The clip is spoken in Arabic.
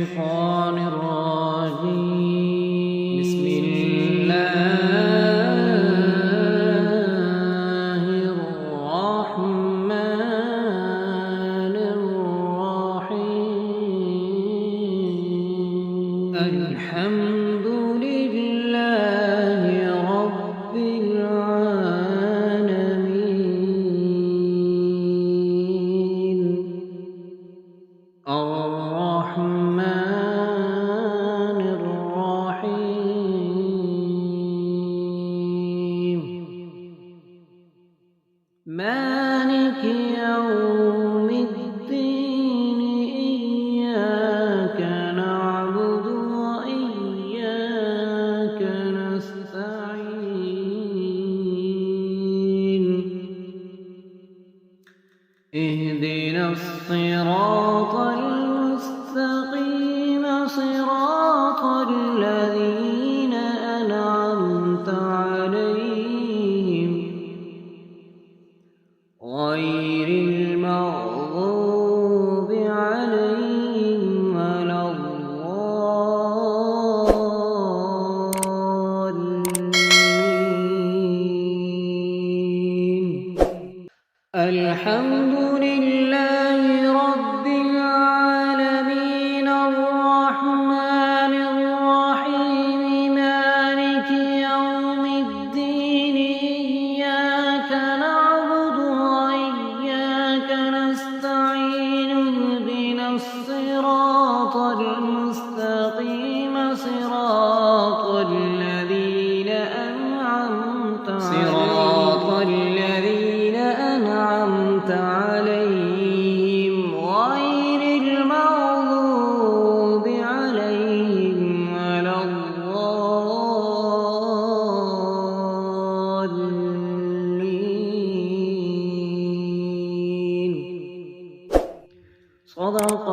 الشيطان الرجيم. بسم الله الرحمن الرحيم. الحمد لله رب العالمين الرحمن الرحيم مالك يوم الدين إياك نعبد وإياك نستعين اهدنا الصراط المستقيم صراط الذين أنعمت عليهم غير المغضوب عليهم ولا الضالين. الحمد لله رب العالمين الرحمن الرحيم مالك يوم الدين إياك نعبد وإياك نستعين اهدنا الصراط المستقيم صراط الذين أنعمت عليهم غير المغضوب عليهم ولا الضالين. صدق